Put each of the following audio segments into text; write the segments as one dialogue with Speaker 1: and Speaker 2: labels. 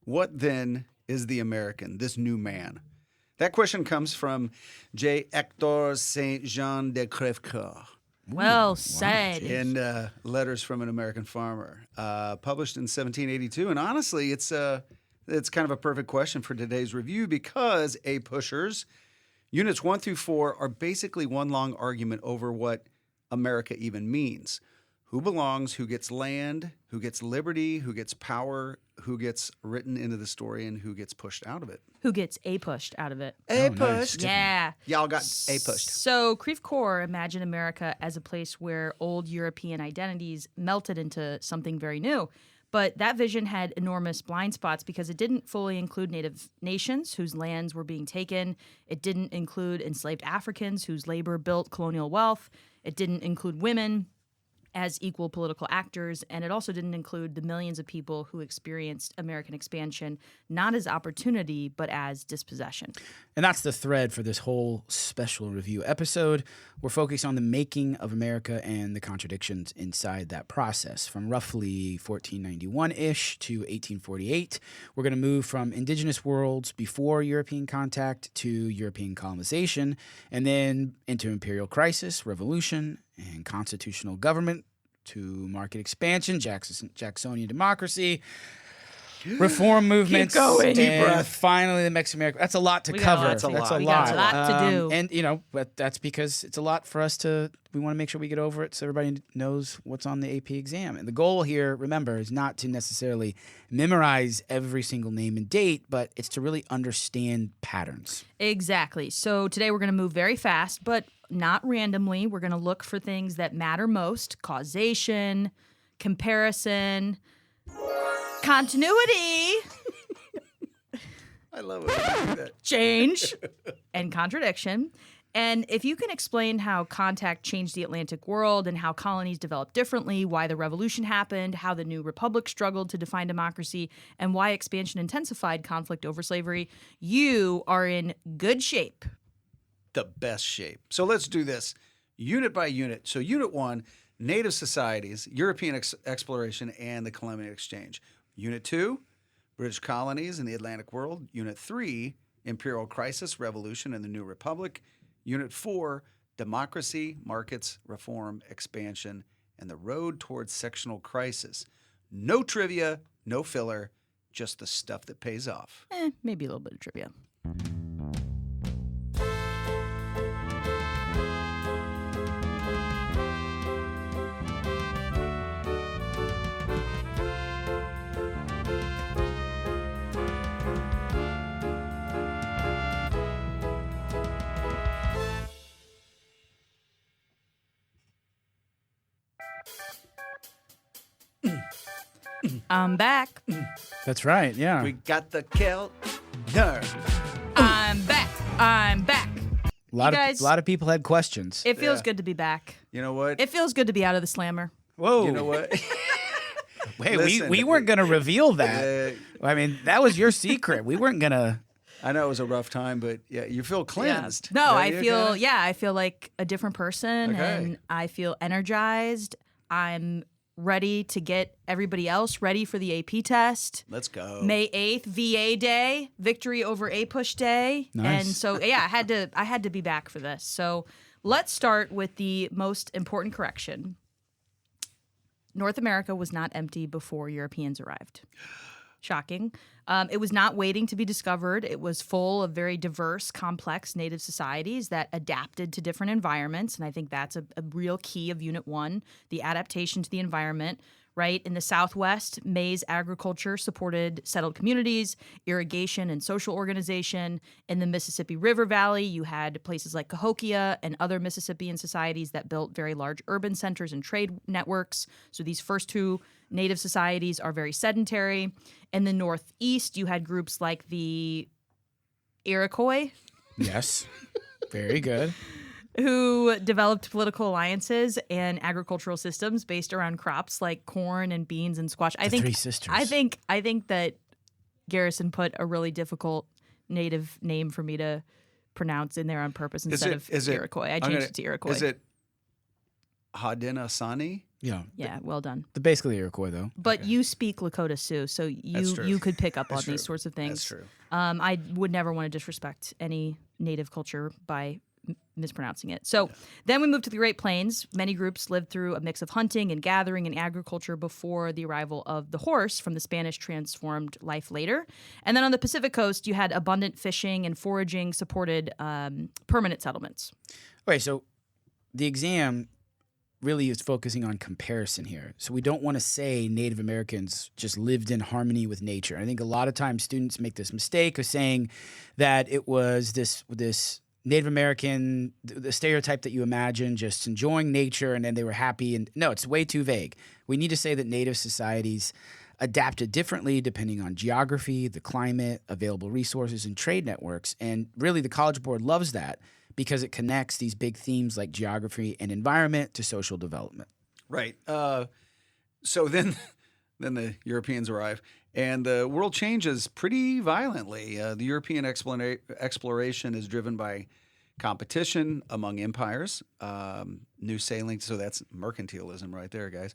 Speaker 1: What then is the American, this new man? That question comes from J. Hector Saint Jean de Crèvecoeur.
Speaker 2: Well said.
Speaker 1: In Letters from an American Farmer, published in 1782. And honestly, it's kind of a perfect question for today's review because APUSHers, Units 1 through 4 are basically one long argument over what America even means. Who belongs, who gets land, who gets liberty, who gets power, who gets written into the story, and who gets pushed out of it.
Speaker 2: Who gets pushed out of it?
Speaker 1: Pushed.
Speaker 2: Yeah.
Speaker 1: Y'all got pushed.
Speaker 2: So Crèvecoeur imagined America as a place where old European identities melted into something very new. But that vision had enormous blind spots because it didn't fully include native nations whose lands were being taken. It didn't include enslaved Africans whose labor built colonial wealth. It didn't include women as equal political actors, and it also didn't include the millions of people who experienced American expansion not as opportunity, but as dispossession.
Speaker 3: And that's the thread for this whole special review episode. We're focused on the making of America and the contradictions inside that process. From roughly 1491-ish to 1848, we're going to move from indigenous worlds before European contact to European colonization, and then into imperial crisis, revolution, and constitutional government to market expansion, Jacksonian democracy, reform movements,
Speaker 2: Keep going.
Speaker 3: and
Speaker 1: Deep breath.
Speaker 3: Finally the Mexican America. That's a lot to cover.
Speaker 1: That's a lot.
Speaker 2: We got a lot to do.
Speaker 3: And, but that's because it's a lot for us we want to make sure we get over it so everybody knows what's on the AP exam. And the goal here, remember, is not to necessarily memorize every single name and date, but it's to really understand patterns.
Speaker 2: Exactly. So today we're going to move very fast, but not randomly. We're going to look for things that matter most: causation, comparison, continuity,
Speaker 1: I love it when you do that.
Speaker 2: change, and contradiction. And if you can explain how contact changed the Atlantic world and how colonies developed differently, why the revolution happened, how the new republic struggled to define democracy, and why expansion intensified conflict over slavery, you are in good shape.
Speaker 1: The best shape. So let's do this unit by unit. So Unit 1, Native Societies, European Exploration, and the Columbian Exchange. Unit 2, British colonies in the Atlantic world. Unit 3, Imperial Crisis, Revolution, and the New Republic. Unit 4, Democracy, Markets, Reform, Expansion, and the Road Towards Sectional Crisis. No trivia, no filler, just the stuff that pays off.
Speaker 2: Maybe a little bit of trivia. I'm back.
Speaker 3: That's right, yeah.
Speaker 1: We got the Keltner.
Speaker 2: I'm back. I'm back.
Speaker 3: A lot
Speaker 2: guys-
Speaker 3: of people had questions.
Speaker 2: It feels good to be back.
Speaker 1: You know what?
Speaker 2: It feels good to be out of the slammer.
Speaker 3: Whoa.
Speaker 1: You know what?
Speaker 3: Hey,
Speaker 1: Listen,
Speaker 3: we weren't going to reveal that. I mean, that was your secret. We weren't going to.
Speaker 1: I know it was a rough time, but yeah, you feel cleansed.
Speaker 2: No,
Speaker 1: Don't
Speaker 2: I
Speaker 1: you,
Speaker 2: feel
Speaker 1: kinda?
Speaker 2: I feel like a different person,
Speaker 1: Okay.
Speaker 2: and I feel energized. I'm ready to get everybody else ready for the AP test.
Speaker 1: Let's go.
Speaker 2: May 8th, VA Day, Victory over APUSH Day.
Speaker 3: Nice.
Speaker 2: And so I had to be back for this. So let's start with the most important correction. North America was not empty before Europeans arrived. Shocking. It was not waiting to be discovered. It was full of very diverse, complex native societies that adapted to different environments. And I think that's a real key of Unit 1, the adaptation to the environment. Right? In the Southwest, maize agriculture supported settled communities, irrigation and social organization. In the Mississippi River Valley, you had places like Cahokia and other Mississippian societies that built very large urban centers and trade networks. So these first two native societies are very sedentary. In the Northeast, you had groups like the Iroquois,
Speaker 3: Yes. Very good.
Speaker 2: who developed political alliances and agricultural systems based around crops like corn and beans and squash.
Speaker 3: The Three Sisters.
Speaker 2: I think that Garrison put a really difficult native name for me to pronounce in there on purpose instead of Iroquois. I changed it to Iroquois.
Speaker 1: Is it Haudenosaunee?
Speaker 3: Yeah.
Speaker 2: Yeah, well done.
Speaker 3: They're basically Iroquois, though.
Speaker 2: But you speak Lakota Sioux, so
Speaker 1: true.
Speaker 2: you could pick up on
Speaker 1: That's
Speaker 2: these
Speaker 1: true.
Speaker 2: sorts of things.
Speaker 1: That's true.
Speaker 2: I would never want to disrespect any native culture by mispronouncing it. So then we move to the Great Plains. Many groups lived through a mix of hunting and gathering and agriculture before the arrival of the horse from the Spanish transformed life later. And then on the Pacific coast, you had abundant fishing and foraging supported permanent settlements.
Speaker 3: Okay, so the exam really is focusing on comparison here. So we don't want to say Native Americans just lived in harmony with nature. I think a lot of times students make this mistake of saying that it was this Native American, the stereotype that you imagine, just enjoying nature and then they were happy. And no, it's way too vague. We need to say that Native societies adapted differently depending on geography, the climate, available resources, and trade networks. And really the College Board loves that because it connects these big themes like geography and environment to social development.
Speaker 1: Right. So then the Europeans arrive, and the world changes pretty violently. The European exploration is driven by competition among empires, new sailing. So that's mercantilism right there, guys.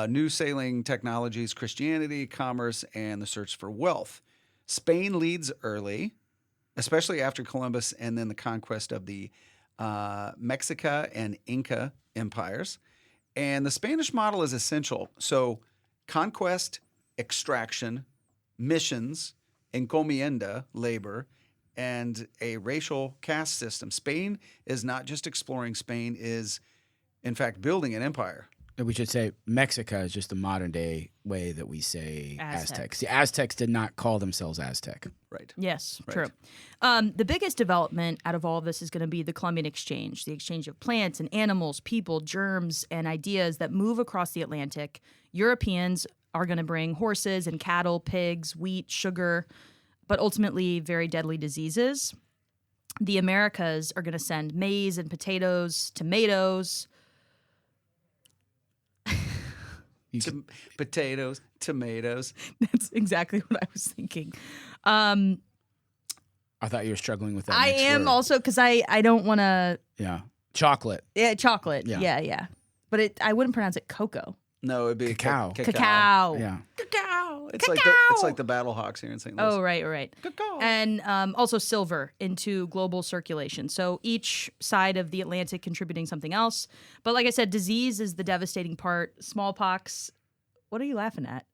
Speaker 1: New sailing technologies, Christianity, commerce, and the search for wealth. Spain leads early, especially after Columbus and then the conquest of the Mexica and Inca empires. And the Spanish model is essential. So conquest, extraction, missions, encomienda, labor, and a racial caste system. Spain is not just exploring. Spain is, in fact, building an empire.
Speaker 3: And we should say Mexica is just the modern day way that we say
Speaker 2: Aztec.
Speaker 3: Aztecs. The Aztecs did not call themselves Aztec.
Speaker 1: Right.
Speaker 2: Yes,
Speaker 1: Right.
Speaker 2: true. The biggest development out of all of this is going to be the Columbian Exchange, the exchange of plants and animals, people, germs, and ideas that move across the Atlantic. Europeans are going to bring horses and cattle, pigs, wheat, sugar, but ultimately very deadly diseases. The Americas are going to send maize and potatoes, tomatoes.
Speaker 1: Potatoes, tomatoes.
Speaker 2: That's exactly what I was thinking.
Speaker 3: I thought you were struggling with that.
Speaker 2: I
Speaker 3: next
Speaker 2: am
Speaker 3: word.
Speaker 2: also because I don't want to.
Speaker 3: Yeah. Chocolate.
Speaker 2: Yeah, chocolate.
Speaker 3: Yeah.
Speaker 2: Yeah. But I wouldn't pronounce it cocoa.
Speaker 1: No, it'd be
Speaker 3: Cacao.
Speaker 2: Cacao.
Speaker 3: Yeah.
Speaker 1: Cacao. It's
Speaker 2: Cacao.
Speaker 1: like the Battle Hawks here in St. Louis.
Speaker 2: Oh, right.
Speaker 1: Cacao.
Speaker 2: And also silver into global circulation. So each side of the Atlantic contributing something else. But like I said, disease is the devastating part. Smallpox. What are you laughing at?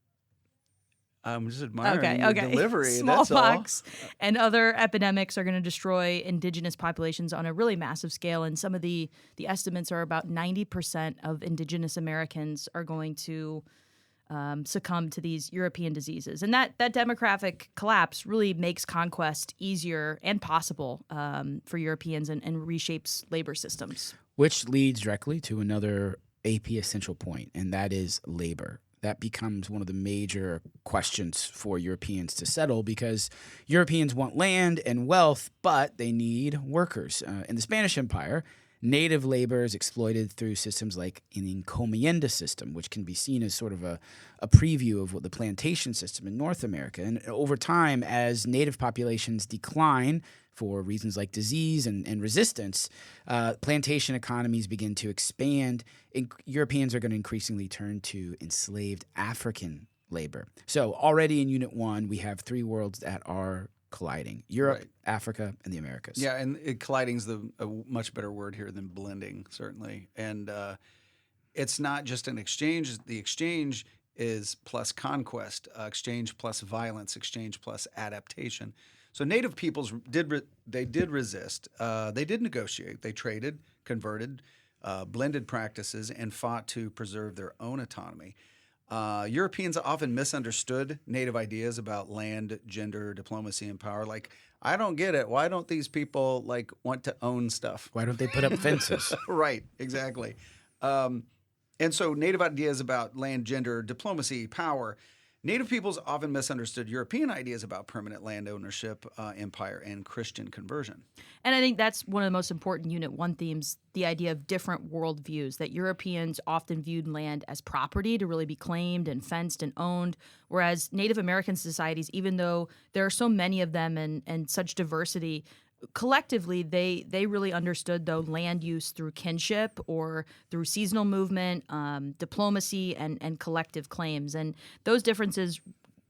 Speaker 1: I'm just admiring your
Speaker 2: Okay.
Speaker 1: delivery.
Speaker 2: Smallpox
Speaker 1: That's all.
Speaker 2: and other epidemics are going to destroy indigenous populations on a really massive scale. And some of the estimates are about 90% of indigenous Americans are going to succumb to these European diseases. And that demographic collapse really makes conquest easier and possible for Europeans and reshapes labor systems.
Speaker 3: Which leads directly to another AP essential point, and that is labor. That becomes one of the major questions for Europeans to settle because Europeans want land and wealth, but they need workers. In the Spanish Empire, native labor is exploited through systems like an encomienda system, which can be seen as sort of a preview of what the plantation system in North America. And over time, as native populations decline for reasons like disease and resistance, plantation economies begin to expand. Europeans are going to increasingly turn to enslaved African labor. So already in Unit 1, we have three worlds that are colliding: Europe,
Speaker 1: Right.
Speaker 3: Africa, and the Americas.
Speaker 1: Yeah, and colliding's a much better word here than blending, certainly. And it's not just an exchange. The exchange is plus conquest, exchange plus violence, exchange plus adaptation. So native peoples did resist. They did negotiate. They traded, converted, blended practices, and fought to preserve their own autonomy. Europeans often misunderstood native ideas about land, gender, diplomacy, and power. Like, I don't get it. Why don't these people want to own stuff?
Speaker 3: Why don't they put up fences?
Speaker 1: Right, exactly. And so native ideas about land, gender, diplomacy, power. Native peoples often misunderstood European ideas about permanent land ownership, empire, and Christian conversion.
Speaker 2: And I think that's one of the most important Unit 1 themes, the idea of different worldviews, that Europeans often viewed land as property to really be claimed and fenced and owned, whereas Native American societies, even though there are so many of them and such diversity, collectively, they really understood, though, land use through kinship or through seasonal movement, diplomacy, and collective claims. And those differences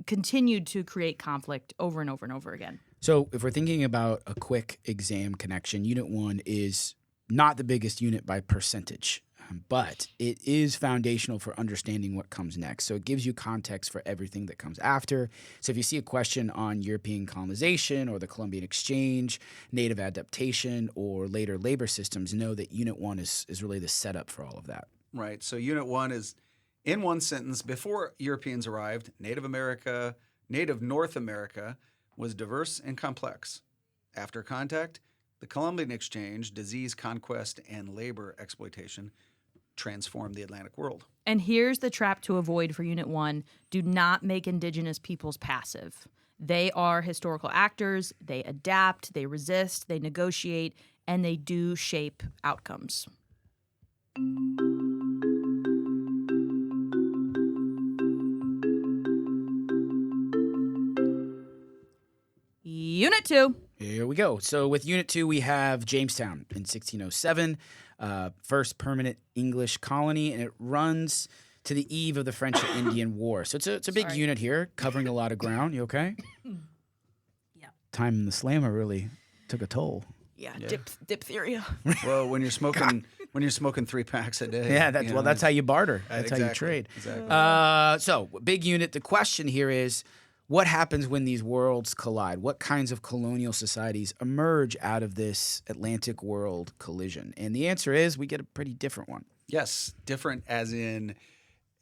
Speaker 2: continued to create conflict over and over and over again.
Speaker 3: So if we're thinking about a quick exam connection, Unit 1 is not the biggest unit by percentage, but it is foundational for understanding what comes next. So it gives you context for everything that comes after. So if you see a question on European colonization or the Columbian Exchange, native adaptation, or later labor systems, know that Unit 1 is really the setup for all of that.
Speaker 1: Right. So Unit 1 is, in one sentence, before Europeans arrived, Native North America was diverse and complex. After contact, the Columbian Exchange, disease, conquest, and labor exploitation transformed the Atlantic world.
Speaker 2: And here's the trap to avoid for Unit 1. Do not make indigenous peoples passive. They are historical actors. They adapt, they resist, they negotiate, and they do shape outcomes. Unit 2.
Speaker 3: Here we go. So with Unit 2, we have Jamestown in 1607, first permanent English colony, and it runs to the eve of the French and Indian War. So it's a big unit here, covering a lot of ground. You okay?
Speaker 2: Yeah.
Speaker 3: Time in the slammer really took a toll.
Speaker 2: Yeah. Diphtheria.
Speaker 1: Well, when you're smoking 3 packs a day.
Speaker 3: Yeah, that's how you barter. That's how you
Speaker 1: exactly,
Speaker 3: trade.
Speaker 1: Exactly.
Speaker 3: So big unit. The question here is, what happens when these worlds collide? What kinds of colonial societies emerge out of this Atlantic world collision? And the answer is we get a pretty different one.
Speaker 1: Yes, different as in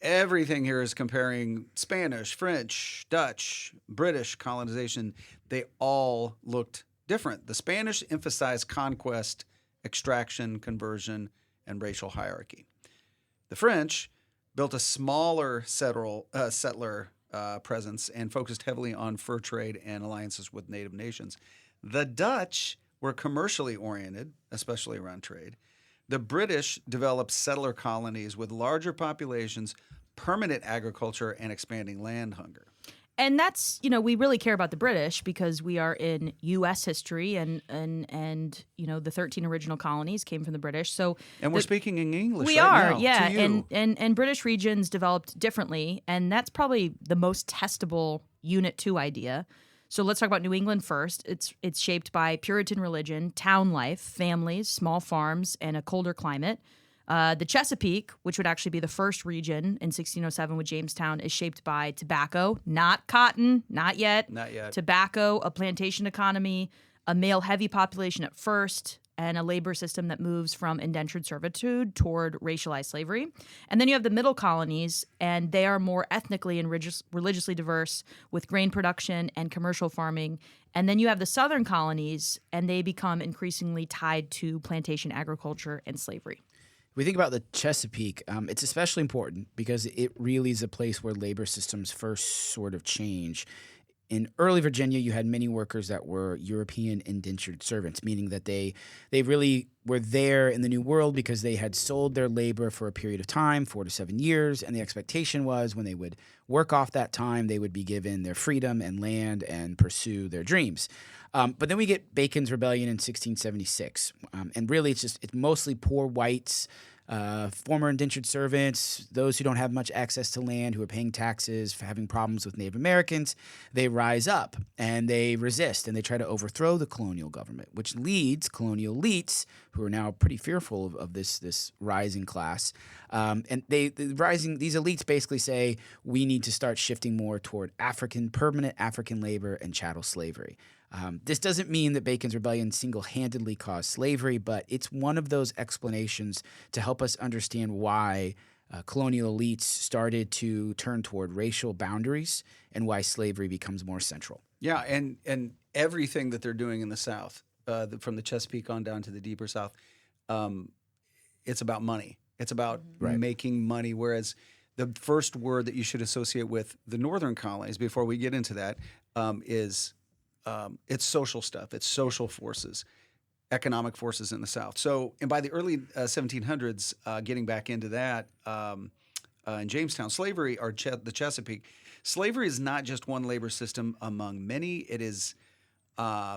Speaker 1: everything here is comparing Spanish, French, Dutch, British colonization. They all looked different. The Spanish emphasized conquest, extraction, conversion, and racial hierarchy. The French built a smaller settler presence and focused heavily on fur trade and alliances with native nations. The Dutch were commercially oriented, especially around trade. The British developed settler colonies with larger populations, permanent agriculture, and expanding land hunger.
Speaker 2: And that's, we really care about the British because we are in U.S. history and the 13 original colonies came from the British. So
Speaker 1: we're speaking in English
Speaker 2: we
Speaker 1: right
Speaker 2: are,
Speaker 1: now,
Speaker 2: yeah.
Speaker 1: to you.
Speaker 2: And British regions developed differently, and that's probably the most testable Unit 2 idea. So let's talk about New England first. It's shaped by Puritan religion, town life, families, small farms, and a colder climate. The Chesapeake, which would actually be the first region in 1607 with Jamestown, is shaped by tobacco, not cotton, not yet.
Speaker 1: Not yet.
Speaker 2: Tobacco, a plantation economy, a male-heavy population at first, and a labor system that moves from indentured servitude toward racialized slavery. And then you have the middle colonies, and they are more ethnically and religiously diverse with grain production and commercial farming. And then you have the southern colonies, and they become increasingly tied to plantation agriculture and slavery.
Speaker 3: If we think about the Chesapeake, it's especially important because it really is a place where labor systems first sort of change. In early Virginia, you had many workers that were European indentured servants, meaning that they really were there in the New World because they had sold their labor for a period of time, 4 to 7 years, and the expectation was when they would work off that time, they would be given their freedom and land and pursue their dreams. But then we get Bacon's Rebellion in 1676, and really it's mostly poor whites, former indentured servants, those who don't have much access to land, who are paying taxes, having problems with Native Americans. They rise up and they resist and they try to overthrow the colonial government, which leads colonial elites, who are now pretty fearful of this rising class. And these elites basically say we need to start shifting more toward permanent African labor and chattel slavery. This doesn't mean that Bacon's Rebellion single-handedly caused slavery, but it's one of those explanations to help us understand why colonial elites started to turn toward racial boundaries and why slavery becomes more central.
Speaker 1: Yeah, and everything that they're doing in the South, from the Chesapeake on down to the deeper South, it's about money. It's about making money, whereas the first word that you should associate with the northern colonies, before we get into that, is it's social stuff. It's social forces, economic forces in the South. So, and by the early 1700s, getting back into that, in Jamestown, slavery, or the Chesapeake, slavery is not just one labor system among many. It is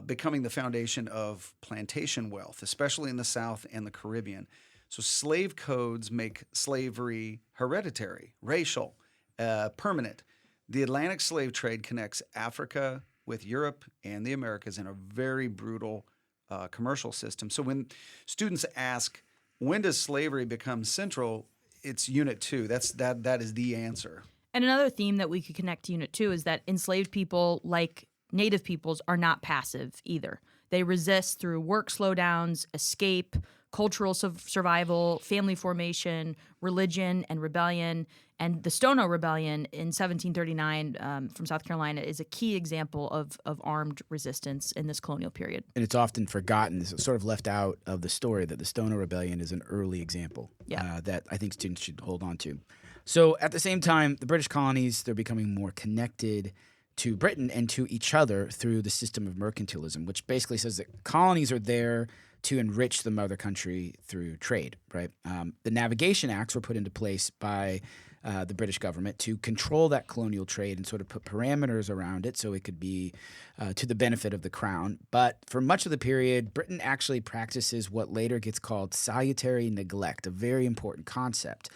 Speaker 1: becoming the foundation of plantation wealth, especially in the South and the Caribbean. So slave codes make slavery hereditary, racial, permanent. The Atlantic slave trade connects Africa with Europe and the Americas in a very brutal commercial system. So when students ask, when does slavery become central? It's Unit 2. That is the answer.
Speaker 2: And another theme that we could connect to Unit 2 is that enslaved people, like Native peoples, are not passive either. They resist through work slowdowns, escape, cultural survival, family formation, religion, and rebellion. And the Stono Rebellion in 1739 from South Carolina is a key example of armed resistance in this colonial period.
Speaker 3: And it's often forgotten, it's sort of left out of the story, that the Stono Rebellion is an early example that I think students should hold on to. So at the same time, the British colonies, they're becoming more connected to Britain and to each other through the system of mercantilism, which basically says that colonies are there to enrich the mother country through trade, right? The Navigation Acts were put into place by the British government to control that colonial trade and sort of put parameters around it so it could be to the benefit of the crown. But for much of the period, Britain actually practices what later gets called salutary neglect, a very important concept.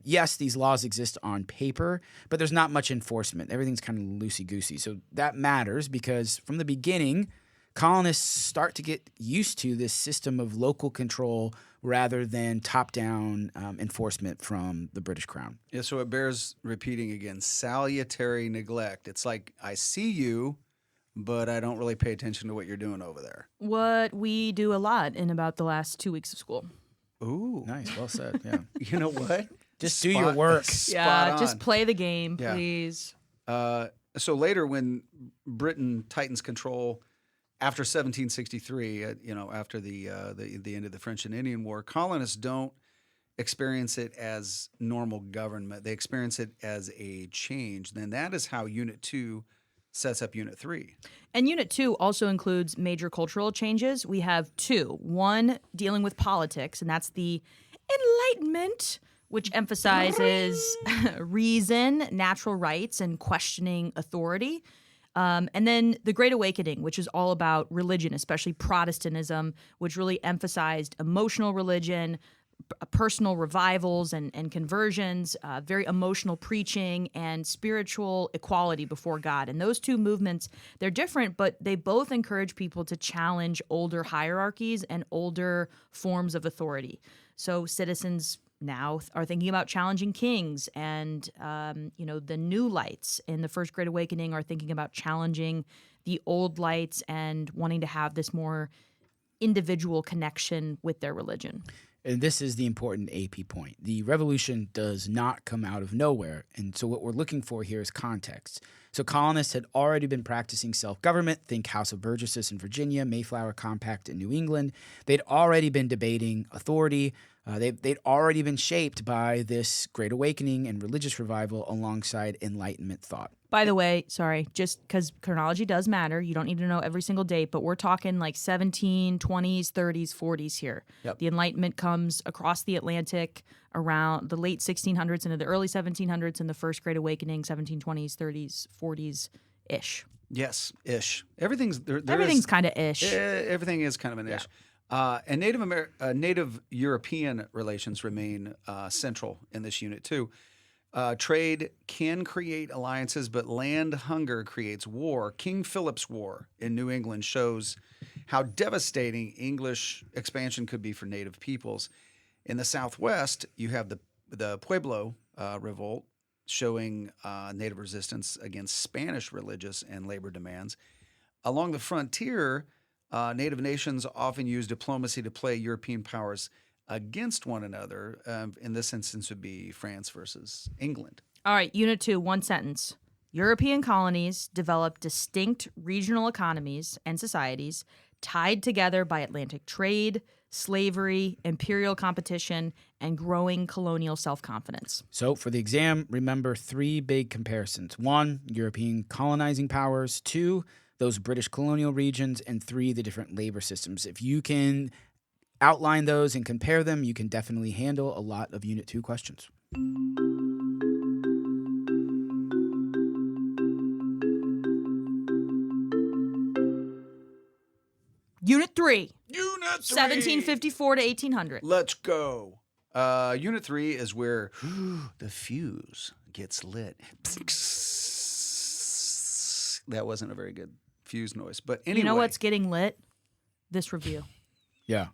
Speaker 3: Yes, these laws exist on paper, but there's not much enforcement. Everything's kind of loosey-goosey. So that matters because from the beginning, colonists start to get used to this system of local control rather than top-down enforcement from the British Crown.
Speaker 1: Yeah, so it bears repeating again, salutary neglect. It's like, I see you, but I don't really pay attention to what you're doing over there.
Speaker 2: What we do a lot in about the last 2 weeks of school.
Speaker 1: Ooh.
Speaker 3: Nice, well said, yeah.
Speaker 1: You know what?
Speaker 3: Just do your work.
Speaker 2: Yeah,
Speaker 1: Spot
Speaker 2: just
Speaker 1: on.
Speaker 2: play the game,
Speaker 1: Yeah.
Speaker 2: please.
Speaker 1: So later when Britain tightens control after 1763, after the end of the French and Indian War, colonists don't experience it as normal government. They experience it as a change. Then that is how Unit 2 sets up Unit 3.
Speaker 2: And Unit 2 also includes major cultural changes. We have two. One dealing with politics, and that's the Enlightenment, which emphasizes reason, natural rights, and questioning authority. And then the Great Awakening, which is all about religion, especially Protestantism, which really emphasized emotional religion, personal revivals and conversions, very emotional preaching, and spiritual equality before God. And those two movements, they're different, but they both encourage people to challenge older hierarchies and older forms of authority. So citizens now are thinking about challenging kings, and the new lights in the First Great Awakening are thinking about challenging the old lights and wanting to have this more individual connection with their religion.
Speaker 3: And this is the important AP point. The revolution does not come out of nowhere. And so what we're looking for here is context. So colonists had already been practicing self-government. Think House of Burgesses in Virginia, Mayflower Compact in New England. They'd already been debating authority. They'd already been shaped by this Great Awakening and religious revival alongside Enlightenment thought.
Speaker 2: By the way, sorry, just because chronology does matter, you don't need to know every single date, but we're talking like 1720s, 30s, 40s here.
Speaker 1: Yep.
Speaker 2: The Enlightenment comes across the Atlantic around the late 1600s into the early 1700s, and the First Great Awakening, 1720s, 30s, 40s-ish.
Speaker 1: Yes, ish. Everything's
Speaker 2: kind of ish.
Speaker 1: Everything is kind of an ish. And Native European relations remain central in this unit too. Trade can create alliances, but land hunger creates war. King Philip's War in New England shows how devastating English expansion could be for Native peoples. In the Southwest, you have the Pueblo Revolt, showing Native resistance against Spanish religious and labor demands. Along the frontier, Native nations often use diplomacy to play European powers against one another. In this instance would be France versus England.
Speaker 2: All right, Unit 2, one sentence. European colonies developed distinct regional economies and societies tied together by Atlantic trade, slavery, imperial competition, and growing colonial self-confidence.
Speaker 3: So for the exam, remember three big comparisons. 1, European colonizing powers. 2, those British colonial regions. And 3, the different labor systems. If you can outline those and compare them, you can definitely handle a lot of Unit 2 questions.
Speaker 2: Unit 3,
Speaker 1: Unit 3.
Speaker 2: 1754 to 1800.
Speaker 1: Let's go. Unit 3 is where the fuse gets lit. That wasn't a very good fuse noise. But anyway.
Speaker 2: You know what's getting lit? This review.
Speaker 3: Yeah.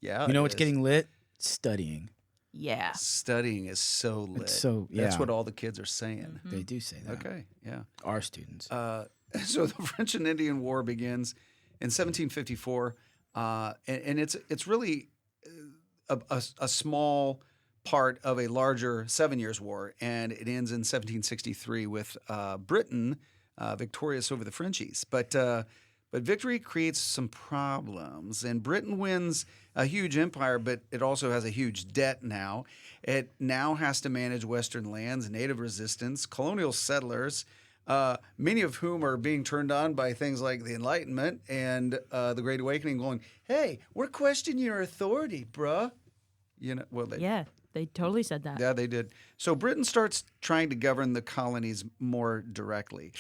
Speaker 1: Yeah.
Speaker 3: You know
Speaker 1: it
Speaker 3: what's
Speaker 1: is.
Speaker 3: getting lit? Studying.
Speaker 2: Yeah.
Speaker 1: Studying is so lit.
Speaker 3: It's so, yeah.
Speaker 1: That's what all the kids are saying.
Speaker 3: They do say that.
Speaker 1: Okay, yeah.
Speaker 3: Our students.
Speaker 1: So the French and Indian War begins in 1754, and it's really a small part of a larger 7 Years' War, and it ends in 1763 with Britain victorious over the Frenchies. But victory creates some problems, and Britain wins a huge empire, but it also has a huge debt now. It now has to manage Western lands, native resistance, colonial settlers, many of whom are being turned on by things like the Enlightenment and the Great Awakening, going, "Hey, we're questioning your authority, bruh." You know, well,
Speaker 2: They totally said that.
Speaker 1: yeah, they did. So Britain starts trying to govern the colonies more directly.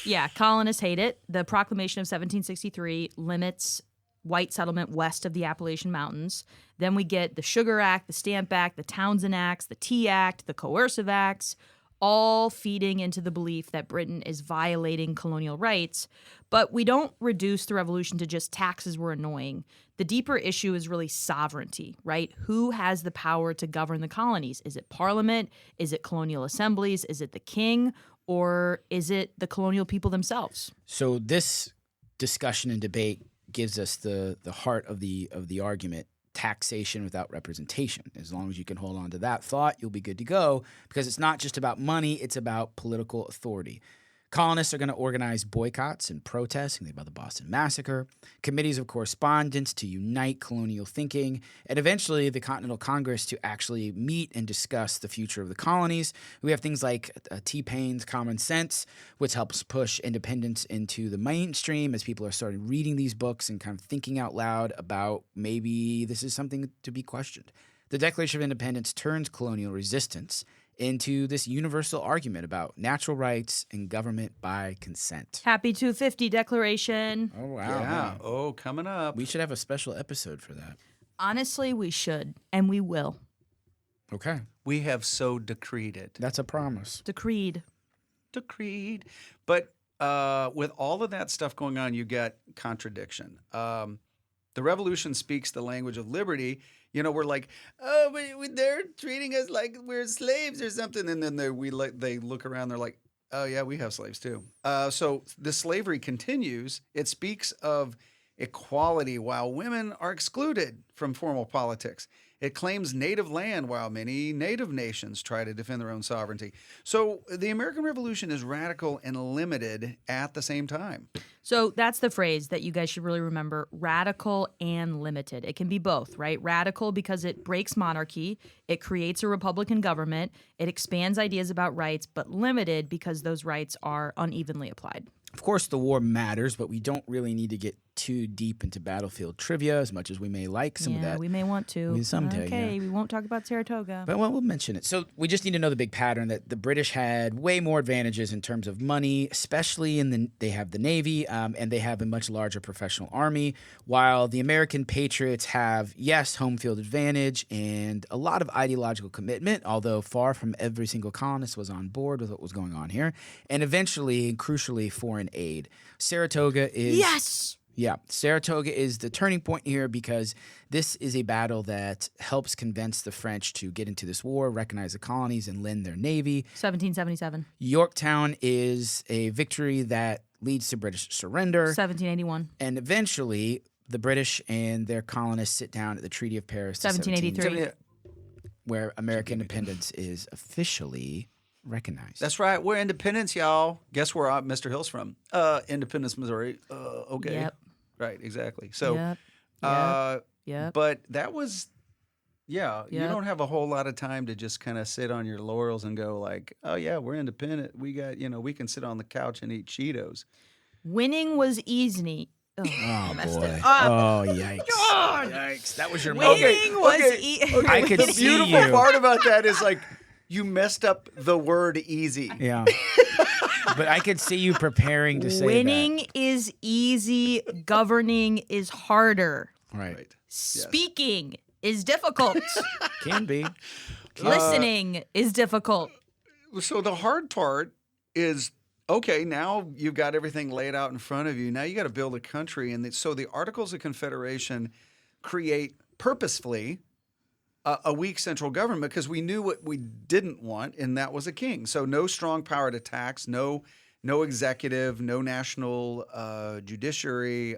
Speaker 2: Yeah, colonists hate it. The Proclamation of 1763 limits white settlement west of the Appalachian Mountains. Then we get the Sugar Act, the Stamp Act, the Townshend Acts, the Tea Act, the Coercive Acts, all feeding into the belief that Britain is violating colonial rights. But we don't reduce the revolution to just taxes were annoying. The deeper issue is really sovereignty, right? Who has the power to govern the colonies? Is it Parliament? Is it colonial assemblies? Is it the king? Or is it the colonial people themselves?
Speaker 3: So this discussion and debate gives us the heart of the argument. Taxation without representation. As long as you can hold on to that thought, you'll be good to go, because it's not just about money, it's about political authority. Colonists are going to organize boycotts and protests, think about the Boston Massacre, committees of correspondence to unite colonial thinking, and eventually the Continental Congress to actually meet and discuss the future of the colonies. We have things like T-Paine's Common Sense, which helps push independence into the mainstream as people are starting reading these books and kind of thinking out loud about maybe this is something to be questioned. The Declaration of Independence turns colonial resistance into this universal argument about natural rights and government by consent.
Speaker 2: Happy 250 Declaration.
Speaker 3: Oh, wow.
Speaker 1: Yeah.
Speaker 3: man.
Speaker 1: Oh, coming up.
Speaker 3: We should have a special episode for that.
Speaker 2: Honestly, we should, and we will.
Speaker 3: Okay.
Speaker 1: We have so decreed it.
Speaker 3: That's a promise.
Speaker 2: Decreed.
Speaker 1: Decreed. But with all of that stuff going on, you get contradiction. The revolution speaks the language of liberty. You know, we're like, oh, they're treating us like we're slaves or something. And then they look around, they're like, oh, yeah, we have slaves too. So the slavery continues. It speaks of equality while women are excluded from formal politics. It claims native land while many native nations try to defend their own sovereignty. So the American Revolution is radical and limited at the same time.
Speaker 2: So that's the phrase that you guys should really remember: radical and limited. It can be both, right? Radical because it breaks monarchy, it creates a republican government, it expands ideas about rights, but limited because those rights are unevenly applied.
Speaker 3: Of course, the war matters, but we don't really need to get too deep into battlefield trivia as much as we may like some of that.
Speaker 2: We may want to.
Speaker 3: Someday,
Speaker 2: okay, we won't talk about Saratoga.
Speaker 3: But we'll mention it. So we just need to know the big pattern that the British had way more advantages in terms of money, especially they have the Navy, and they have a much larger professional army, while the American patriots have, yes, home field advantage and a lot of ideological commitment, although far from every single colonist was on board with what was going on here, and eventually, and crucially, foreign aid. Saratoga is...
Speaker 2: Yes!
Speaker 3: Yeah, Saratoga is the turning point here because this is a battle that helps convince the French to get into this war, recognize the colonies, and lend their navy.
Speaker 2: 1777.
Speaker 3: Yorktown is a victory that leads to British surrender.
Speaker 2: 1781.
Speaker 3: And eventually, the British and their colonists sit down at the Treaty of Paris.
Speaker 2: 1783.
Speaker 3: Where American independence is officially recognized.
Speaker 1: That's right. We're independence, y'all. Guess where Mr. Hill's from? Independence, Missouri. Okay.
Speaker 2: Yep.
Speaker 1: Right, exactly. So,
Speaker 2: Yep.
Speaker 1: but that was, you
Speaker 2: Yep.
Speaker 1: don't have a whole lot of time to just kind of sit on your laurels and go like, oh yeah, we're independent. We got, we can sit on the couch and eat Cheetos.
Speaker 2: Winning was easy. Oh,
Speaker 3: Oh,
Speaker 2: messed
Speaker 3: boy.
Speaker 2: it up.
Speaker 3: Oh, yikes.
Speaker 2: God.
Speaker 3: Yikes. That was your moment.
Speaker 2: Winning was
Speaker 3: I could
Speaker 1: The
Speaker 3: see
Speaker 1: beautiful
Speaker 3: you.
Speaker 1: part about that is like, you messed up the word easy.
Speaker 3: Yeah. But I could see you preparing to say
Speaker 2: Winning is easy, governing is harder.
Speaker 3: that. Right.
Speaker 1: Right.
Speaker 2: Speaking is difficult.
Speaker 3: Can be.
Speaker 2: Listening is difficult.
Speaker 1: So the hard part is, okay, now you've got everything laid out in front of you. Now you got to build a country. And so the Articles of Confederation create purposefully a weak central government because we knew what we didn't want, and that was a king. So no strong power to tax, no executive, no national judiciary.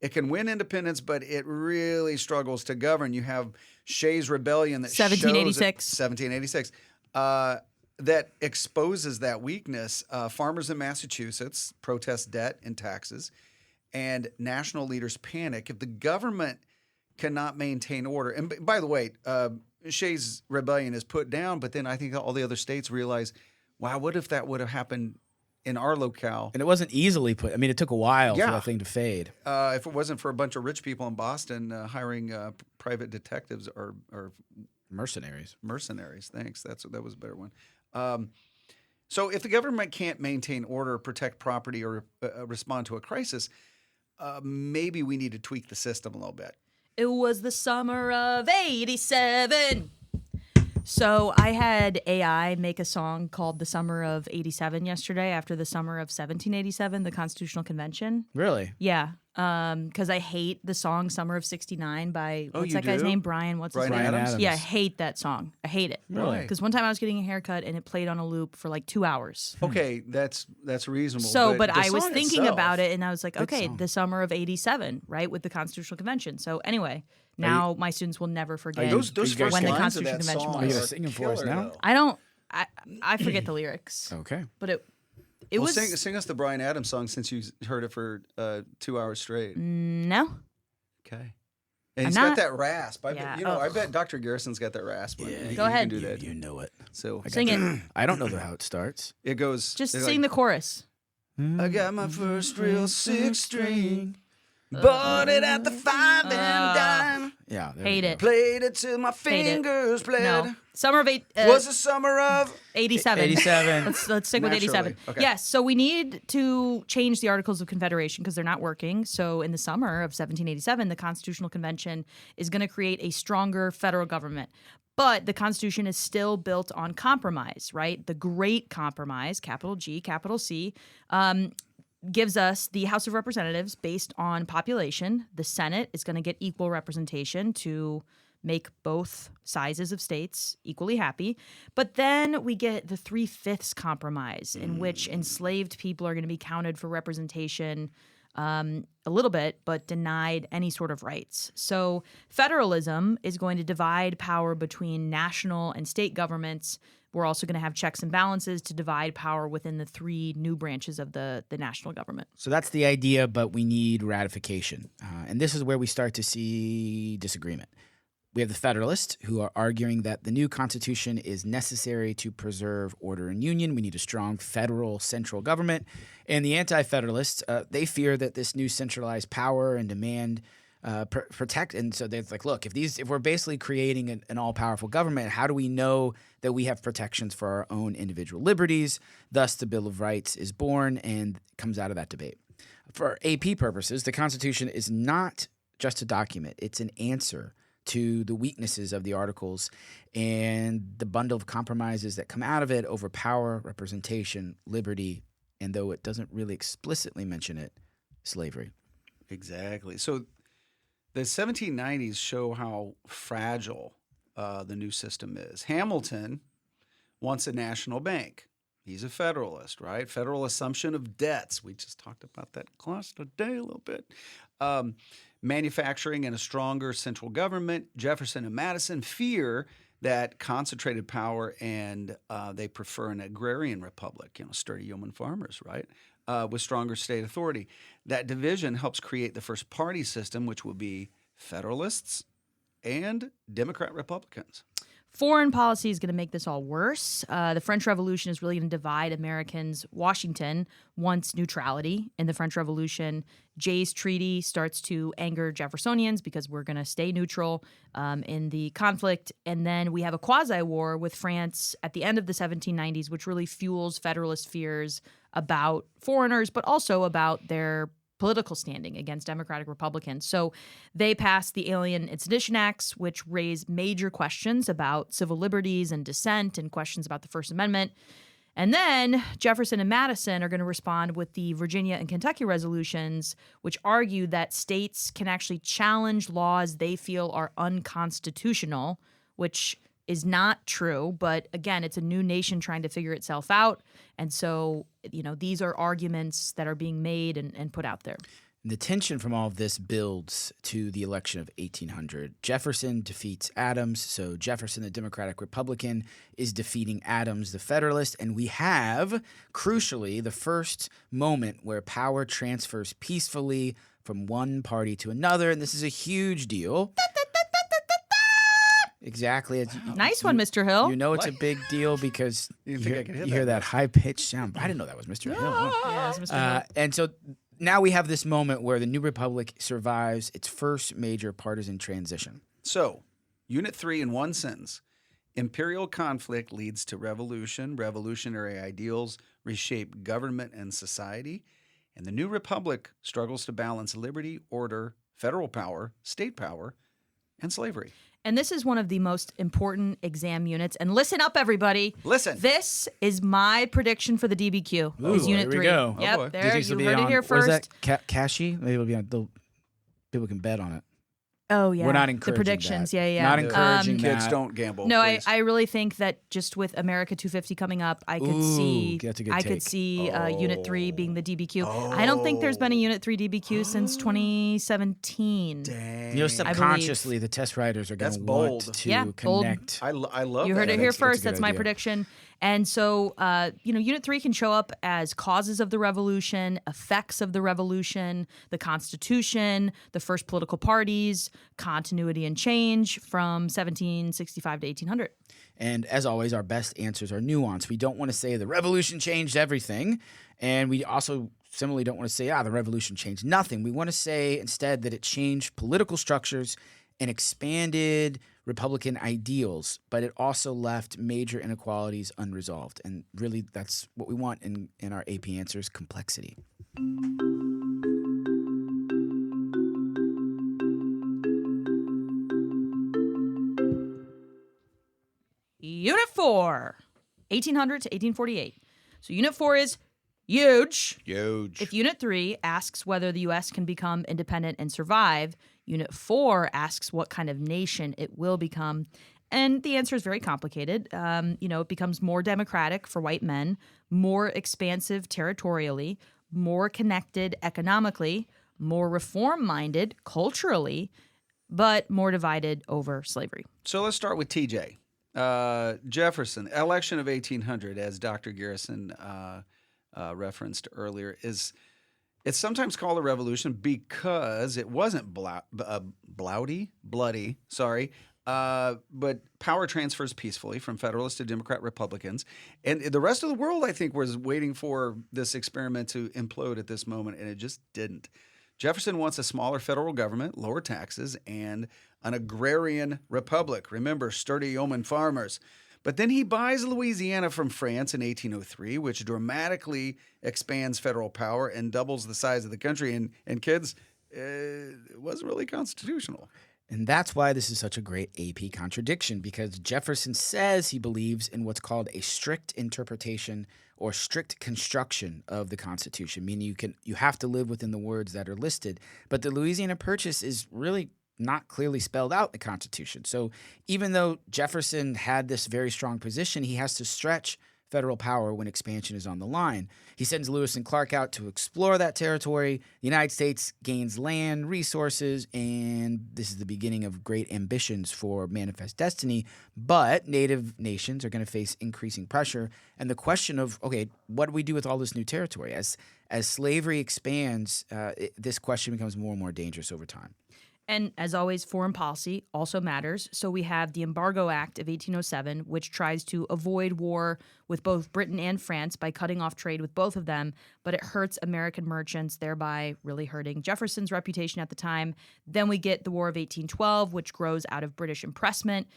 Speaker 1: It can win independence, but it really struggles to govern. You have Shays' Rebellion that
Speaker 2: 1786.
Speaker 1: That exposes that weakness. Farmers in Massachusetts protest debt and taxes, and national leaders panic. If the government cannot maintain order, and by the way, Shays' Rebellion is put down, but then I think all the other states realize, wow, what if that would have happened in our locale?
Speaker 3: And it wasn't easily put. I mean, it took a while for
Speaker 1: Yeah.
Speaker 3: that thing to fade.
Speaker 1: If it wasn't for a bunch of rich people in Boston hiring private detectives or
Speaker 3: Mercenaries.
Speaker 1: mercenaries. Thanks. That was a better one. So if the government can't maintain order, protect property, or respond to a crisis, maybe we need to tweak the system a little bit.
Speaker 2: It was the summer of 87. So I had AI make a song called The Summer of 87 yesterday after the summer of 1787, the Constitutional Convention.
Speaker 3: Really?
Speaker 2: Yeah. Because I hate the song Summer of 69 by, what's
Speaker 1: you
Speaker 2: that guy's
Speaker 1: do?
Speaker 2: name? Brian, what's
Speaker 1: Brian
Speaker 2: his name?
Speaker 3: Adams?
Speaker 2: Yeah, I hate that song. I hate it.
Speaker 3: Really?
Speaker 2: Because one time I was getting a haircut and it played on a loop for like 2 hours.
Speaker 1: Okay, that's reasonable.
Speaker 2: So, but
Speaker 1: the
Speaker 2: I was
Speaker 1: song
Speaker 2: thinking
Speaker 1: itself-
Speaker 2: about it and I was like, okay,
Speaker 3: song.
Speaker 2: the summer of 87, right? With the Constitutional Convention. So anyway, now my students will never forget.
Speaker 1: Those
Speaker 3: Are you
Speaker 1: first
Speaker 3: guys
Speaker 2: when the
Speaker 1: lines of
Speaker 2: Constitutional
Speaker 1: that
Speaker 2: Convention
Speaker 1: song
Speaker 2: was.
Speaker 3: Are you
Speaker 1: are
Speaker 3: singing for us
Speaker 1: killer,
Speaker 3: now?
Speaker 1: though.
Speaker 2: I forget the lyrics,
Speaker 3: Okay.
Speaker 2: but it
Speaker 1: Well,
Speaker 2: was
Speaker 1: sing us the Brian Adams song since you heard it for 2 hours straight.
Speaker 2: no.
Speaker 1: Okay. And
Speaker 2: I'm
Speaker 1: he's
Speaker 2: not-
Speaker 1: got that rasp. I
Speaker 2: Yeah,
Speaker 1: bet, I
Speaker 2: ugh.
Speaker 1: bet Dr. Garrison's got that rasp. Yeah,
Speaker 2: Go ahead.
Speaker 1: You can do that.
Speaker 3: You know it.
Speaker 1: So
Speaker 2: Sing it.
Speaker 3: I don't know how it starts.
Speaker 1: it goes.
Speaker 2: Just
Speaker 1: it's
Speaker 2: sing
Speaker 1: like,
Speaker 2: the chorus.
Speaker 1: I got my first real 6-string. Bought it at the 5 and dime.
Speaker 3: Yeah. there
Speaker 2: Hate
Speaker 3: we go.
Speaker 2: it.
Speaker 1: Played it till my
Speaker 2: Hate it.
Speaker 1: fingers bled.
Speaker 2: No. Summer of
Speaker 1: Was the summer of
Speaker 2: 87.
Speaker 3: 87.
Speaker 2: Let's stick with
Speaker 1: Naturally.
Speaker 2: 87.
Speaker 1: Okay.
Speaker 2: Yes, so we need to change the Articles of Confederation because they're not working. So in the summer of 1787, the Constitutional Convention is going to create a stronger federal government. But the Constitution is still built on compromise, right? The Great Compromise, capital G, capital C, gives us the House of Representatives based on population. The Senate is going to get equal representation to make both sizes of states equally happy. But then we get the 3/5 compromise, in which enslaved people are going to be counted for representation a little bit, but denied any sort of rights. So federalism is going to divide power between national and state governments. We're also going to have checks and balances to divide power within the 3 new branches of the national government.
Speaker 3: So that's the idea, but we need ratification. And this is where we start to see disagreement. We have the Federalists who are arguing that the new Constitution is necessary to preserve order and union. We need a strong federal central government. And the Anti-Federalists, they fear that this new centralized power and demand protect. And so they're like, look, if we're basically creating an all-powerful government, how do we know that we have protections for our own individual liberties? Thus, the Bill of Rights is born and comes out of that debate. For AP purposes, the Constitution is not just a document. It's an answer to the weaknesses of the Articles and the bundle of compromises that come out of it over power, representation, liberty, and though it doesn't really explicitly mention it, slavery.
Speaker 1: Exactly. So the 1790s show how fragile the new system is. Hamilton wants a national bank. He's a Federalist, right? Federal assumption of debts. We just talked about that class today a little bit. Manufacturing and a stronger central government. Jefferson and Madison fear that concentrated power and they prefer an agrarian republic, sturdy yeoman farmers, right? With stronger state authority. That division helps create the first party system, which will be Federalists and Democrat Republicans.
Speaker 2: Foreign policy is going to make this all worse. The French Revolution is really going to divide Americans. Washington wants neutrality in the French Revolution. Jay's Treaty starts to anger Jeffersonians because we're going to stay neutral in the conflict. And then we have a quasi-war with France at the end of the 1790s, which really fuels Federalist fears about foreigners, but also about their political standing against Democratic Republicans. So they passed the Alien and Sedition Acts, which raise major questions about civil liberties and dissent and questions about the First Amendment. And then Jefferson and Madison are going to respond with the Virginia and Kentucky resolutions, which argue that states can actually challenge laws they feel are unconstitutional, which is not true. But again, it's a new nation trying to figure itself out. And so, these are arguments that are being made and put out there.
Speaker 3: The tension from all of this builds to the election of 1800. Jefferson defeats Adams, so Jefferson, the Democratic Republican, is defeating Adams, the Federalist, and we have, crucially, the first moment where power transfers peacefully from one party to another, and this is a huge deal. Exactly.
Speaker 2: Nice one, Mr. Hill.
Speaker 3: You know it's a big deal because you hear that high-pitched sound. I didn't know that was Mr. Hill. Huh?
Speaker 2: Yeah, it's Mr. Hill.
Speaker 3: And so now we have this moment where the new republic survives its first major partisan transition.
Speaker 1: So, Unit 3 in one sentence. Imperial conflict leads to revolution. Revolutionary ideals reshape government and society. And the new republic struggles to balance liberty, order, federal power, state power, and slavery.
Speaker 2: And this is one of the most important exam units. And listen up, everybody.
Speaker 1: Listen.
Speaker 2: This is my prediction for the DBQ. Is Unit
Speaker 3: here
Speaker 2: 3.
Speaker 3: we go.
Speaker 2: Yep,
Speaker 1: boy.
Speaker 2: there.
Speaker 3: These
Speaker 2: You
Speaker 3: will be
Speaker 2: heard it
Speaker 3: on-
Speaker 2: here
Speaker 3: what is
Speaker 2: first.
Speaker 3: that? Cashy? Maybe it'll be on. People can bet on it.
Speaker 2: Oh, yeah.
Speaker 3: We're not
Speaker 2: the
Speaker 3: encouraging
Speaker 2: predictions.
Speaker 3: that.
Speaker 2: Yeah.
Speaker 3: Not encouraging
Speaker 1: Kids
Speaker 3: that.
Speaker 1: don't gamble.
Speaker 2: No,
Speaker 1: please.
Speaker 2: I really think that just with America 250 coming up, I could
Speaker 3: Ooh,
Speaker 2: see
Speaker 3: that's a good
Speaker 2: I
Speaker 3: take.
Speaker 2: could see Unit 3 being the DBQ. I don't think there's been a Unit 3 DBQ since 2017.
Speaker 1: Dang.
Speaker 3: Subconsciously, the test writers are going
Speaker 1: That's
Speaker 3: to
Speaker 1: bold.
Speaker 3: want to
Speaker 2: Yeah, bold.
Speaker 3: connect.
Speaker 1: I love
Speaker 2: You
Speaker 1: that.
Speaker 2: heard it here
Speaker 3: That's a
Speaker 2: first.
Speaker 3: good
Speaker 2: That's my
Speaker 3: idea.
Speaker 2: prediction. And so, Unit 3 can show up as causes of the revolution, effects of the revolution, the Constitution, the first political parties, continuity and change from 1765 to 1800.
Speaker 3: And as always, our best answers are nuanced. We don't want to say the revolution changed everything. And we also similarly don't want to say, the revolution changed nothing. We want to say instead that it changed political structures and expanded Republican ideals, but it also left major inequalities unresolved. And really, that's what we want in our AP answers, complexity.
Speaker 2: Unit 4, 1800 to 1848. So Unit 4 is huge.
Speaker 1: Huge.
Speaker 2: If Unit 3 asks whether the U.S. can become independent and survive, Unit 4 asks what kind of nation it will become. And the answer is very complicated. It becomes more democratic for white men, more expansive territorially, more connected economically, more reform-minded culturally, but more divided over slavery.
Speaker 1: So let's start with TJ. Jefferson, election of 1800, as Dr. Garrison referenced earlier, it's sometimes called a revolution because it wasn't bloody, but power transfers peacefully from Federalist to Democrat Republicans. And the rest of the world, I think, was waiting for this experiment to implode at this moment, and it just didn't. Jefferson wants a smaller federal government, lower taxes, and an agrarian republic. Remember, sturdy yeoman farmers. But then he buys Louisiana from France in 1803, which dramatically expands federal power and doubles the size of the country. And kids, it wasn't really constitutional.
Speaker 3: And that's why this is such a great AP contradiction, because Jefferson says he believes in what's called a strict interpretation or strict construction of the Constitution, meaning you have to live within the words that are listed. But the Louisiana Purchase is really not clearly spelled out in the Constitution. So even though Jefferson had this very strong position, he has to stretch federal power when expansion is on the line. He sends Lewis and Clark out to explore that territory. The United States gains land, resources, and this is the beginning of great ambitions for Manifest Destiny. But Native nations are going to face increasing pressure. And the question of, okay, what do we do with all this new territory? As slavery expands, this question becomes more and more dangerous over time.
Speaker 2: And as always, foreign policy also matters. So we have the Embargo Act of 1807, which tries to avoid war with both Britain and France by cutting off trade with both of them, but it hurts American merchants, thereby really hurting Jefferson's reputation at the time. Then we get the War of 1812, which grows out of British impressment,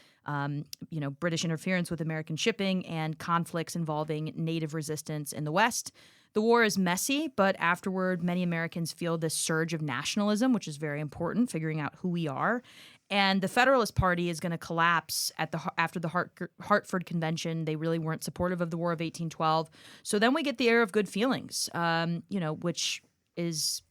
Speaker 2: British interference with American shipping, and conflicts involving native resistance in the West. The war is messy, but afterward, many Americans feel this surge of nationalism, which is very important, figuring out who we are. And the Federalist Party is going to collapse after the Hartford Convention. They really weren't supportive of the War of 1812. So then we get the era of good feelings, which is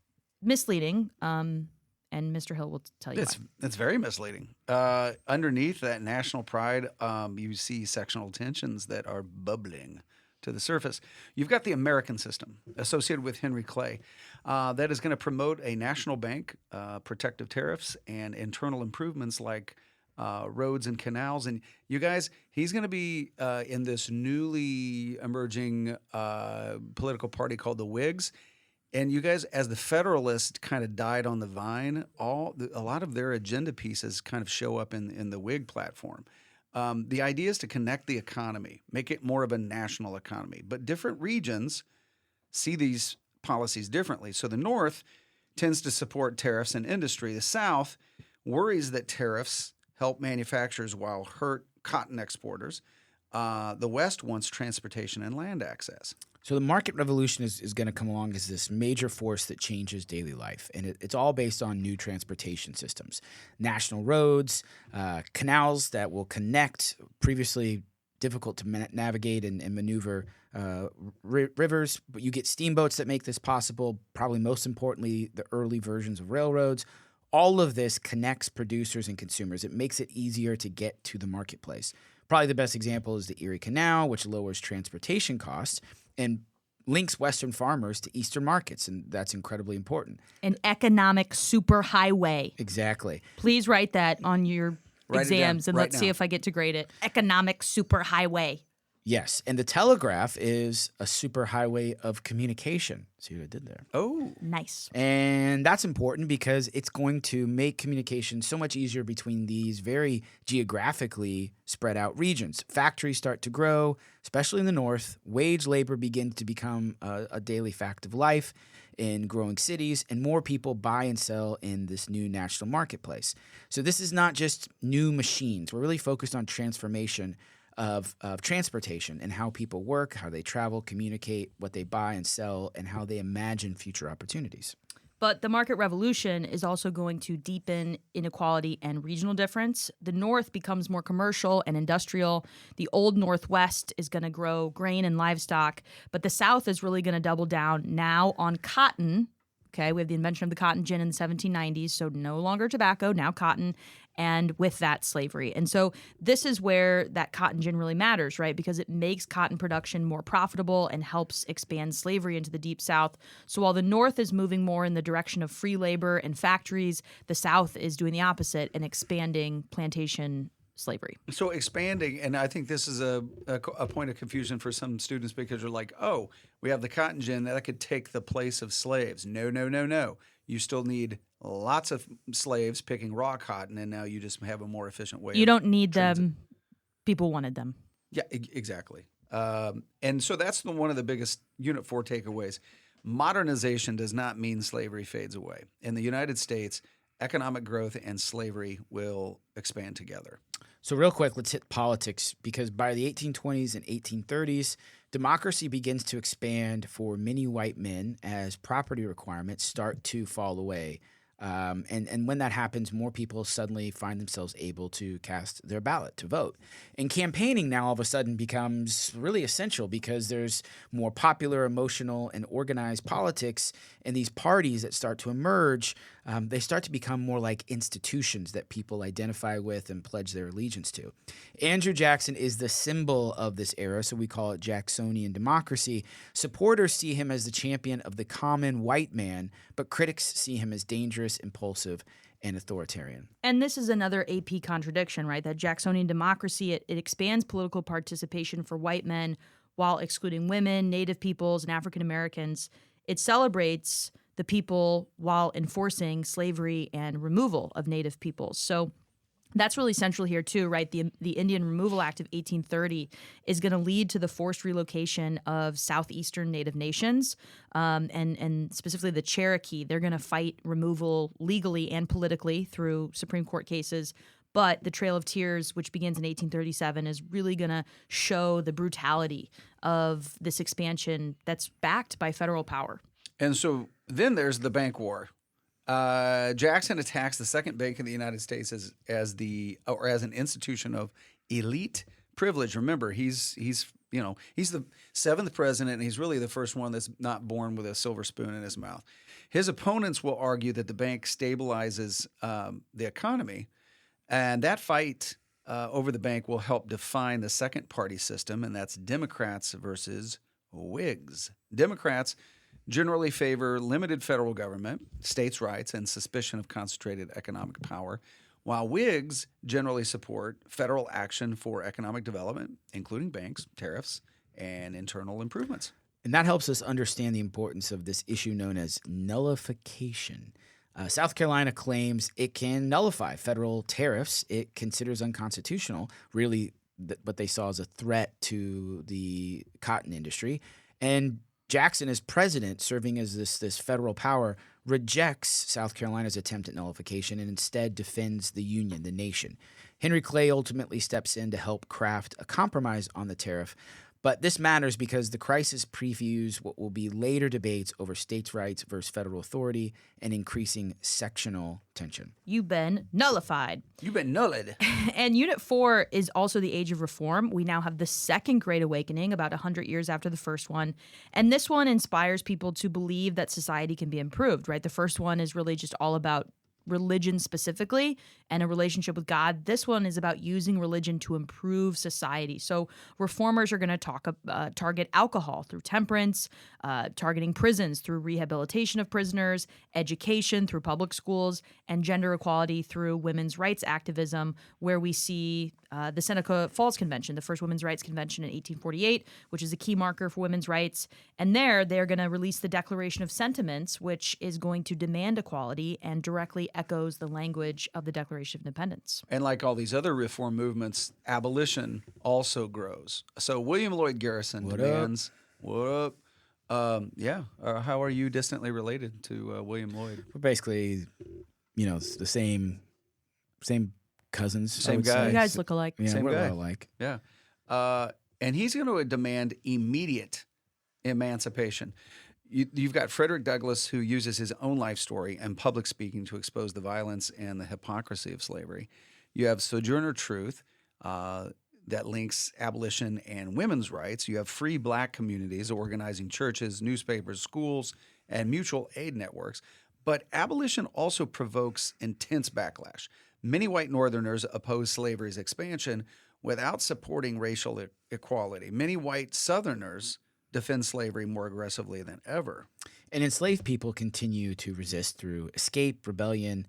Speaker 2: misleading. And Mr. Hill will tell you why.
Speaker 1: It's very misleading. Underneath that national pride, you see sectional tensions that are bubbling to the surface. You've got the American system associated with Henry Clay that is going to promote a national bank, protective tariffs, and internal improvements like roads and canals. And you guys, he's going to be in this newly emerging political party called the Whigs. And you guys, as the Federalists kind of died on the vine, a lot of their agenda pieces kind of show up in the Whig platform. The idea is to connect the economy, make it more of a national economy. But different regions see these policies differently. So the North tends to support tariffs and industry. The South worries that tariffs help manufacturers while hurt cotton exporters. The West wants transportation and land access.
Speaker 3: So the market revolution is going to come along as this major force that changes daily life. And it's all based on new transportation systems, national roads, canals that will connect previously difficult to navigate and maneuver rivers. But you get steamboats that make this possible, probably most importantly, the early versions of railroads. All of this connects producers and consumers. It makes it easier to get to the marketplace. Probably the best example is the Erie Canal, which lowers transportation costs and links Western farmers to Eastern markets, and that's incredibly important.
Speaker 2: An economic superhighway.
Speaker 3: Exactly.
Speaker 2: Please write that on your exams, and let's see if I get to grade it. Economic superhighway.
Speaker 3: Yes, and the telegraph is a superhighway of communication. See what I did there?
Speaker 1: Oh.
Speaker 2: Nice.
Speaker 3: And that's important because it's going to make communication so much easier between these very geographically spread out regions. Factories start to grow, especially in the North. Wage labor begins to become a daily fact of life in growing cities, and more people buy and sell in this new national marketplace. So this is not just new machines. We're really focused on transformation of transportation and how people work, how they travel, communicate, what they buy and sell, and how they imagine future opportunities.
Speaker 2: But the market revolution is also going to deepen inequality and regional difference. The North becomes more commercial and industrial. The old Northwest is going to grow grain and livestock. But the South is really going to double down now on cotton. Okay, we have the invention of the cotton gin in the 1790s, so no longer tobacco, now cotton, and with that, slavery. And so this is where that cotton gin really matters, right? Because it makes cotton production more profitable and helps expand slavery into the Deep South. So while the North is moving more in the direction of free labor and factories, the South is doing the opposite and expanding plantation slavery.
Speaker 1: So expanding, and I think this is a point of confusion for some students because they're like, oh, we have the cotton gin that could take the place of slaves. No. You still need lots of slaves picking raw cotton, and now you just have a more efficient way.
Speaker 2: You don't need them. People wanted them.
Speaker 1: Yeah, exactly. And so that's one of the biggest Unit 4 takeaways. Modernization does not mean slavery fades away. In the United States, economic growth and slavery will expand together.
Speaker 3: So real quick, let's hit politics, because by the 1820s and 1830s, democracy begins to expand for many white men as property requirements start to fall away. And when that happens, more people suddenly find themselves able to cast their ballot, to vote. And campaigning now all of a sudden becomes really essential because there's more popular, emotional, and organized politics, and these parties that start to emerge, they start to become more like institutions that people identify with and pledge their allegiance to. Andrew Jackson is the symbol of this era, so we call it Jacksonian democracy. Supporters see him as the champion of the common white man, but critics see him as dangerous, impulsive, and authoritarian.
Speaker 2: And this is another AP contradiction, right? That Jacksonian democracy, it expands political participation for white men while excluding women, Native peoples, and African Americans. It celebrates the the people while enforcing slavery and removal of Native peoples. So that's really central here too, right? The Indian Removal Act of 1830 is going to lead to the forced relocation of southeastern Native nations, and specifically the Cherokee. They're going to fight removal legally and politically through Supreme Court cases. But the Trail of Tears, which begins in 1837, is really going to show the brutality of this expansion that's backed by federal power.
Speaker 1: And so then there's the bank war. Jackson attacks the second bank in the United States as an institution of elite privilege. Remember, he's the seventh president, and he's really the first one that's not born with a silver spoon in his mouth. His opponents will argue that the bank stabilizes the economy, and that fight over the bank will help define the second party system, and that's Democrats versus Whigs. Democrats generally favor limited federal government, states' rights, and suspicion of concentrated economic power, while Whigs generally support federal action for economic development, including banks, tariffs, and internal improvements.
Speaker 3: And that helps us understand the importance of this issue known as nullification. South Carolina claims it can nullify federal tariffs it considers unconstitutional, really what they saw as a threat to the cotton industry. And Jackson, as president, serving as this federal power, rejects South Carolina's attempt at nullification and instead defends the Union, the nation. Henry Clay ultimately steps in to help craft a compromise on the tariff. But this matters because the crisis previews what will be later debates over states' rights versus federal authority and increasing sectional tension.
Speaker 2: You've been nullified.
Speaker 1: You've been nulled.
Speaker 2: And Unit 4 is also the age of reform. We now have the Second Great Awakening, about 100 years after the first one. And this one inspires people to believe that society can be improved, right? The first one is really just all about religion specifically and a relationship with God. This one is about using religion to improve society. So reformers are going to target alcohol through temperance, targeting prisons through rehabilitation of prisoners, education through public schools, and gender equality through women's rights activism, where we see the Seneca Falls Convention, the first women's rights convention in 1848, which is a key marker for women's rights. And there, they're going to release the Declaration of Sentiments, which is going to demand equality and directly echoes the language of the Declaration of Independence.
Speaker 1: And like all these other reform movements, abolition also grows. So William Lloyd Garrison demands, what up? How are you distantly related to William Lloyd?
Speaker 3: We're basically, the same cousins.
Speaker 1: Same guy.
Speaker 2: You guys look alike.
Speaker 3: Yeah,
Speaker 1: Same
Speaker 3: we're
Speaker 1: guy.
Speaker 3: alike.
Speaker 1: Yeah. And he's going to demand immediate emancipation. You've got Frederick Douglass, who uses his own life story and public speaking to expose the violence and the hypocrisy of slavery. You have Sojourner Truth that links abolition and women's rights. You have free black communities organizing churches, newspapers, schools, and mutual aid networks. But abolition also provokes intense backlash. Many white Northerners oppose slavery's expansion without supporting racial equality. Many white Southerners defend slavery more aggressively than ever.
Speaker 3: And enslaved people continue to resist through escape, rebellion,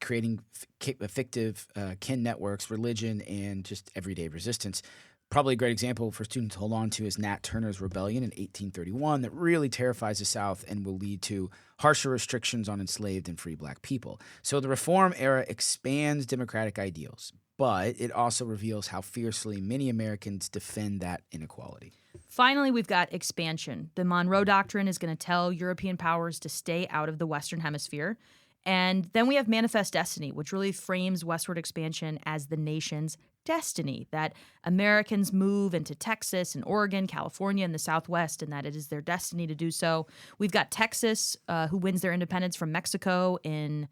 Speaker 3: creating fictive kin networks, religion, and just everyday resistance. Probably a great example for students to hold on to is Nat Turner's rebellion in 1831 that really terrifies the South and will lead to harsher restrictions on enslaved and free black people. So the Reform era expands democratic ideals, but it also reveals how fiercely many Americans defend that inequality.
Speaker 2: Finally, we've got expansion. The Monroe Doctrine is going to tell European powers to stay out of the Western Hemisphere. And then we have Manifest Destiny, which really frames westward expansion as the nation's destiny, that Americans move into Texas and Oregon, California, and the Southwest, and that it is their destiny to do so. We've got Texas, who wins their independence from Mexico in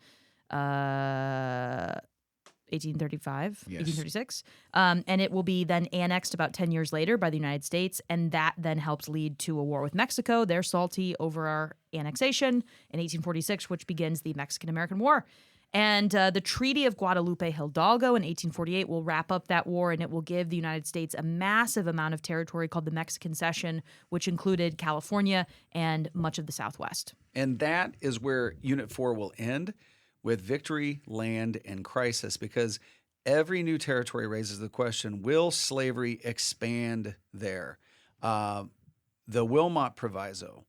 Speaker 2: 1835,
Speaker 3: Yes.
Speaker 2: 1836. And it will be then annexed about 10 years later by the United States. And that then helps lead to a war with Mexico. They're salty over our annexation in 1846, which begins the Mexican-American War. And the Treaty of Guadalupe Hidalgo in 1848 will wrap up that war, and it will give the United States a massive amount of territory called the Mexican Cession, which included California and much of the Southwest.
Speaker 1: And that is where Unit 4 will end, with victory, land, and crisis, because every new territory raises the question, will slavery expand there? The Wilmot Proviso,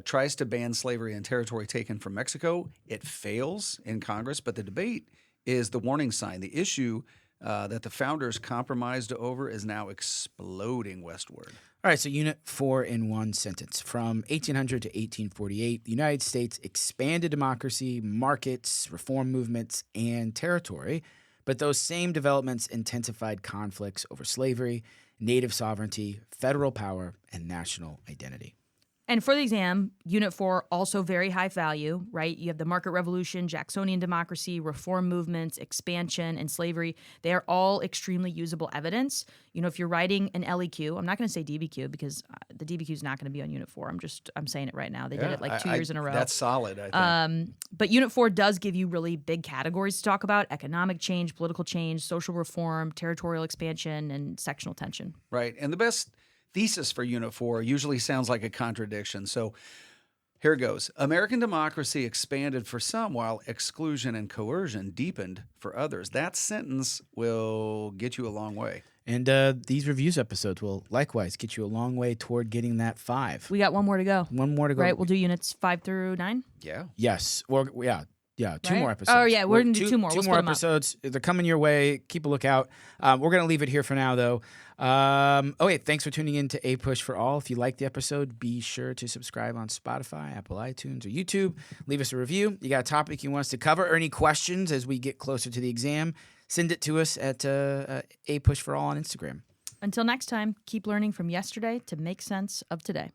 Speaker 1: tries to ban slavery in territory taken from Mexico. It fails in Congress, but the debate is the warning sign. The issue that the founders compromised over is now exploding westward.
Speaker 3: All right, so Unit 4 in one sentence. From 1800 to 1848, the United States expanded democracy, markets, reform movements, and territory, but those same developments intensified conflicts over slavery, native sovereignty, federal power, and national identity.
Speaker 2: And for the exam, Unit 4, also very high value, right? You have the market revolution, Jacksonian democracy, reform movements, expansion, and slavery. They are all extremely usable evidence. You know, if you're writing an LEQ, I'm not going to say DBQ because the DBQ is not going to be on Unit 4. I'm saying it right now. They did it like 2 years in a row.
Speaker 1: That's solid, I think.
Speaker 2: But Unit 4 does give you really big categories to talk about: economic change, political change, social reform, territorial expansion, and sectional tension.
Speaker 1: Right. And the best thesis for Unit 4 usually sounds like a contradiction. So here it goes. American democracy expanded for some while exclusion and coercion deepened for others. That sentence will get you a long way.
Speaker 3: And these reviews episodes will likewise get you a long way toward getting that 5.
Speaker 2: We got one more to go.
Speaker 3: One more to go.
Speaker 2: Right, we'll do Units 5 through 9.
Speaker 1: Yeah.
Speaker 3: Yes. Or yeah, 2
Speaker 2: Right?
Speaker 3: more episodes.
Speaker 2: Oh, yeah, we're going to do 2 more.
Speaker 3: Two
Speaker 2: We'll
Speaker 3: more
Speaker 2: split 'em up.
Speaker 3: episodes. They're coming your way. Keep a lookout. We're going to leave it here for now, though. Thanks for tuning in to APUSH for All. If you liked the episode, be sure to subscribe on Spotify, Apple iTunes, or YouTube. Leave us a review. You got a topic you want us to cover or any questions as we get closer to the exam, send it to us at APUSH for All on Instagram.
Speaker 2: Until next time, keep learning from yesterday to make sense of today.